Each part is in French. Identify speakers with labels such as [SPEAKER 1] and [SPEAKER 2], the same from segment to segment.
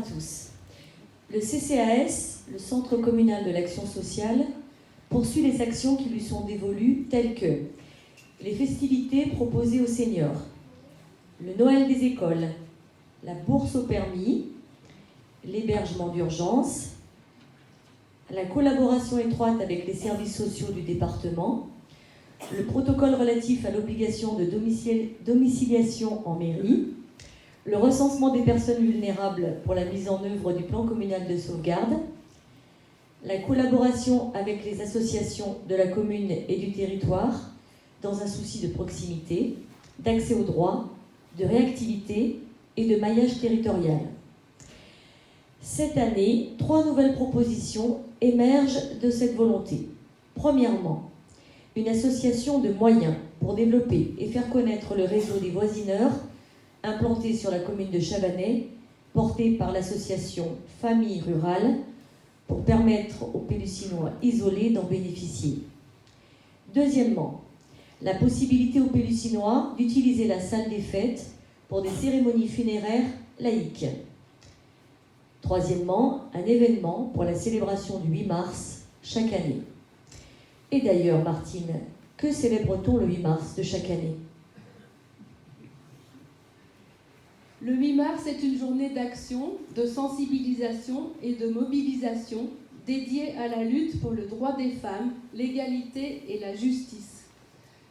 [SPEAKER 1] tous. Le CCAS, le Centre communal de l'action sociale, poursuit les actions qui lui sont dévolues telles que les festivités proposées aux seniors, le Noël des écoles, la bourse au permis, l'hébergement d'urgence, la collaboration étroite avec les services sociaux du département, le protocole relatif à l'obligation de domiciliation en mairie, le recensement des personnes vulnérables pour la mise en œuvre du plan communal de sauvegarde, la collaboration avec les associations de la commune et du territoire dans un souci de proximité, d'accès aux droits, de réactivité et de maillage territorial. Cette année, 3 nouvelles propositions émergent de cette volonté. Premièrement, une association de moyens pour développer et faire connaître le réseau des voisineurs implanté sur la commune de Chabanais, porté par l'association Famille Rurale, pour permettre aux Pélussinois isolés d'en bénéficier. Deuxièmement, la possibilité aux Pélussinois d'utiliser la salle des fêtes pour des cérémonies funéraires laïques. Troisièmement, un événement pour la célébration du 8 mars chaque année. Et d'ailleurs, Martine, que célèbre-t-on le 8 mars de chaque année ?
[SPEAKER 2] Le 8 mars est une journée d'action, de sensibilisation et de mobilisation dédiée à la lutte pour le droit des femmes, l'égalité et la justice.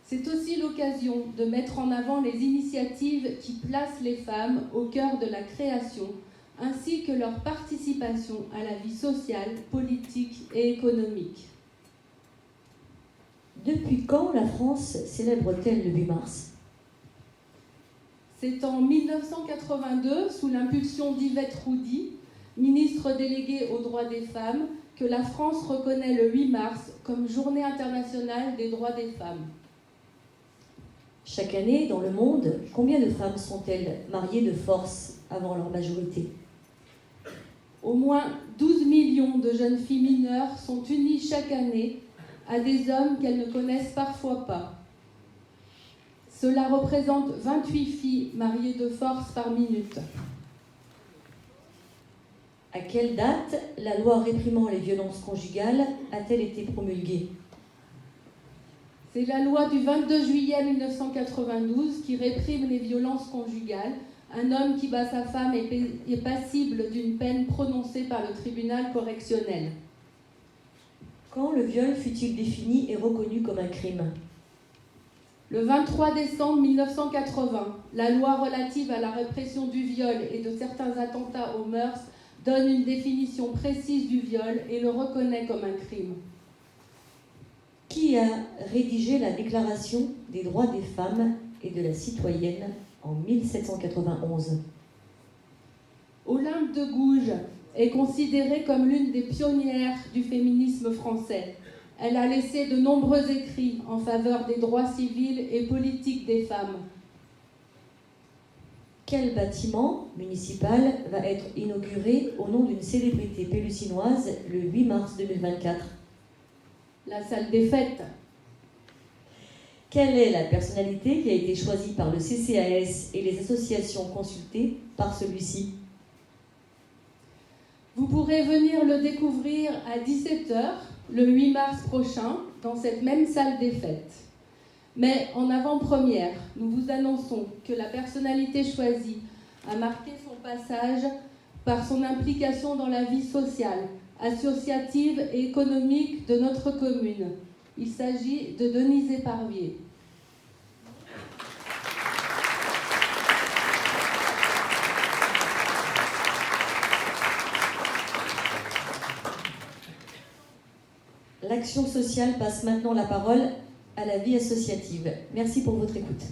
[SPEAKER 2] C'est aussi l'occasion de mettre en avant les initiatives qui placent les femmes au cœur de la création, ainsi que leur participation à la vie sociale, politique et économique.
[SPEAKER 1] Depuis quand la France célèbre-t-elle le 8 mars ?
[SPEAKER 2] C'est en 1982, sous l'impulsion d'Yvette Roudy, ministre déléguée aux droits des femmes, que la France reconnaît le 8 mars comme Journée internationale des droits des femmes.
[SPEAKER 1] Chaque année, dans le monde, combien de femmes sont-elles mariées de force avant leur majorité ?
[SPEAKER 2] Au moins 12 millions de jeunes filles mineures sont unies chaque année à des hommes qu'elles ne connaissent parfois pas. Cela représente 28 filles mariées de force par minute.
[SPEAKER 1] À quelle date la loi réprimant les violences conjugales a-t-elle été promulguée ?
[SPEAKER 2] C'est la loi du 22 juillet 1992 qui réprime les violences conjugales. Un homme qui bat sa femme est passible d'une peine prononcée par le tribunal correctionnel.
[SPEAKER 1] Quand le viol fut-il défini et reconnu comme un crime ?
[SPEAKER 2] Le 23 décembre 1980, la loi relative à la répression du viol et de certains attentats aux mœurs donne une définition précise du viol et le reconnaît comme un crime.
[SPEAKER 1] Qui a rédigé la Déclaration des droits des femmes et de la citoyenne en 1791 ?
[SPEAKER 2] Olympe de Gouges est considérée comme l'une des pionnières du féminisme français. Elle a laissé de nombreux écrits en faveur des droits civils et politiques des femmes.
[SPEAKER 1] Quel bâtiment municipal va être inauguré au nom d'une célébrité pélussinoise le 8 mars 2024 ?
[SPEAKER 2] La salle des fêtes.
[SPEAKER 1] Quelle est la personnalité qui a été choisie par le CCAS et les associations consultées par celui-ci ?
[SPEAKER 2] Vous pourrez venir le découvrir à 17h le 8 mars prochain dans cette même salle des fêtes. Mais en avant-première, nous vous annonçons que la personnalité choisie a marqué son passage par son implication dans la vie sociale, associative et économique de notre commune. Il s'agit de Denise Éparvier.
[SPEAKER 1] L'action sociale passe maintenant la parole à la vie associative. Merci pour votre écoute.